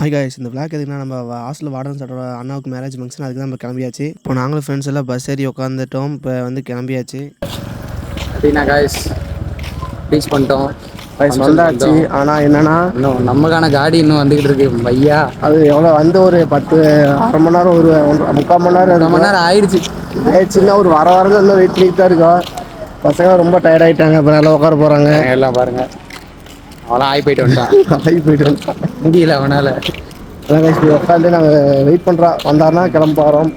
Hi guys, இந்த vlog எதுக்குன்னா நம்ம ஹாஸ்டலில் வார்டன் சாரோட அண்ணாவுக்கு மேரேஜ் ஃபங்க்ஷன். அதுக்கு தான் நம்ம கிளம்பியாச்சு. இப்போ நாங்களும் ஃப்ரெண்ட்ஸ் எல்லாம் பஸ் ஏறி உட்காந்துட்டோம். இப்போ வந்து கிளம்பியாச்சு. அப்படின்னா காய்ஸ் ரீச் பண்ணிட்டோம். வந்தாச்சு. ஆனால் என்னன்னா இன்னும் நமக்கான காடி இன்னும் வந்துக்கிட்டு இருக்கு பையா. அது எவ்வளோ வந்து ஒரு 10 அரை மணி நேரம், ஒரு 3/4 மணி நேரம், 1 மணி நேரம் ஆயிடுச்சு. சின்ன ஒரு வர இன்னும் வெயிட் பண்ணிட்டு தான் இருக்கோம். பசங்க ரொம்ப டயர்ட் ஆகிட்டாங்க. இப்போ நல்லா உட்கார போகிறாங்க. எல்லாம் பாருங்க, அவெல்லாம் ஆகி போயிட்டு வந்துட்டான் முடியல அவனால். உட்காந்து நாங்கள் வெயிட் பண்ணுறோம். வந்தாருன்னா கிளம்ப போகிறோம்.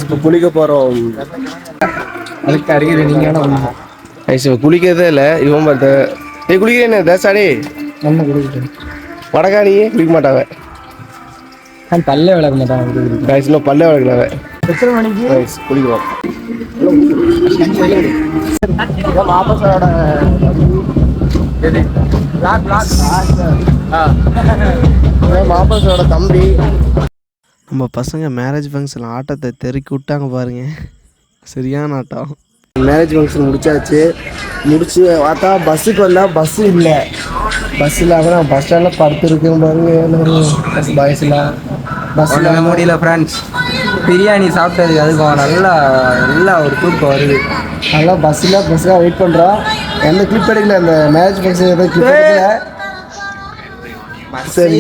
இப்போ குளிக்க போகிறோம். அதுக்கு அருகில் நீங்கள் இப்போ குளிக்கிறதே இல்லை. இவன் பார்த்து குளிக்கிறேன்னு தேசாடி நம்ம குளிக்கிட்டேன். வடகாடி குளிக்க மாட்டாங்க. பல்லே விளக்க மாட்டாங்க. இன்னும் பல்லே விளக்கலாவே. எத்தனை மணிக்கு குளிக்கிறோம். மாப்பசாரோட மாப்பசாரோட தம்பி. நம்ம பசங்க மேரேஜ் ஃபங்க்ஷன் ஆட்டத்தை தெருக்கி விட்டாங்க பாருங்க. சரியான ஆட்டம். மேரேஜ் ஃபங்க்ஷன் முடிச்சாச்சு. முடிச்சு பார்த்தா பஸ்ஸுக்கு வந்தால் பஸ்ஸு இல்லை. பஸ் இல்லாமல் நான் பஸ் ஸ்டாண்டில் படுத்துருக்கேன் பாருங்க. பஸ்ஸில் முடியல ஃப்ரெண்ட்ஸ். பிரியாணி சாப்பிட்டது அதுக்கும் நல்லா ஒரு தூக்கம் வருது. நல்லா பஸ்ஸுக்காக வெயிட் பண்ணுறோம். எந்த கிளிப் எடுக்கல. அந்த மேரேஜ் ஃபங்க்ஷன் எதாவது கிளிப் எடுக்கல. சரி,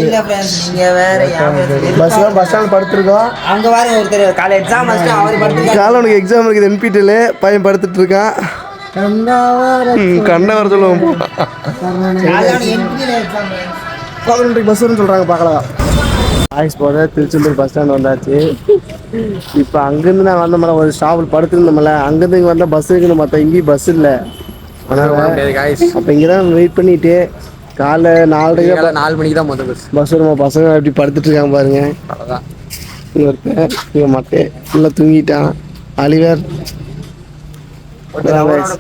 பஸ் ஸ்டாண்ட் படுத்துருக்கோம். அங்கே வர ஒருத்தர் காலை எக்ஸாம் அவர் அவனுக்கு எக்ஸாம் இருக்குது. என்பிடியில் பையன் படுத்துட்டு இருக்கான். கண்ட வர சொல்லுவோம். பஸ் வரும்னு சொல்கிறாங்க. பார்க்கலாம். ஆயிஸ் போத திருச்செந்தூர் பஸ் ஸ்டாண்ட் வந்தாச்சு. இப்போ அங்கேருந்து நான் வந்தோம்ல, ஒரு ஸ்டாப்பில் படுத்துருந்தோம்ல, அங்கேருந்து இங்கே வந்தால் பஸ் இருக்குன்னு பார்த்தா இங்கேயும் பஸ் இல்லை. அப்போ இங்கே தான் வெயிட் பண்ணிட்டு காலை 4 மணிக்கு தான் முதல் பஸ் வருமா. பசங்க எப்படி படுத்துட்டு இருக்காங்க பாருங்க. அவ்வளோதான். இவன் மட்டே ஃபுல்லாக தூங்கிட்டான். அலிவர்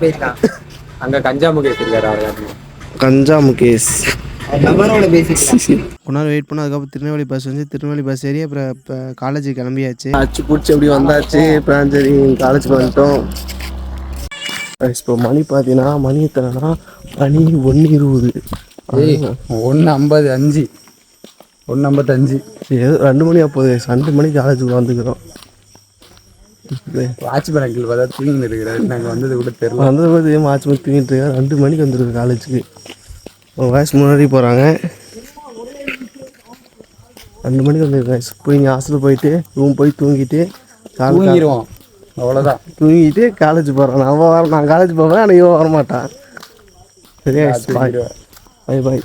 போயிருக்கான். அங்கே கஞ்சா முகேஷ் இருக்காரு. கஞ்சா முகேஷ் கொஞ்ச வெயிட் பண்ண. அதுக்கப்புறம் திருநெல்வேலி பஸ் வந்து திருநெல்வேலி பஸ் ஏறி அப்புறம் இப்போ காலேஜுக்கு கிளம்பியாச்சு. அச்சு பிடிச்சி எப்படி வந்தாச்சு. இப்போ சரி காலேஜுக்கு வந்துட்டோம். இப்போ மணி பார்த்தீங்கன்னா மணி எத்தனைனா மணி 1:20. 1:55 2 மணி அப்போது 2 மணிக்கு காலேஜுக்கு வந்துக்கிறோம். வாட்ச்மேன் அங்கிள் பார்த்தா தூங்கிட்டு இருக்கிறாரு. நாங்கள் வந்தது கூட தெரியல. வந்தது மார்ச் மணி தூங்கிட்டு இருக்காரு. 2 மணிக்கு வந்துருக்கு காலேஜுக்கு. வயசு முன்னாடி போகிறாங்க. 2 மணிக்கு வந்துருக்கேன். போய் இங்கே ஹாஸ்டல் போயிட்டு ரூம் போய் தூங்கிட்டு தூங்கிடுவோம். அவ்வளோதான். தூங்கிட்டு காலேஜ் போகிறேன். நான் காலேஜ் போவேன். ஆனால் இவன் வரமாட்டான். சரியா? பாய் பாய்.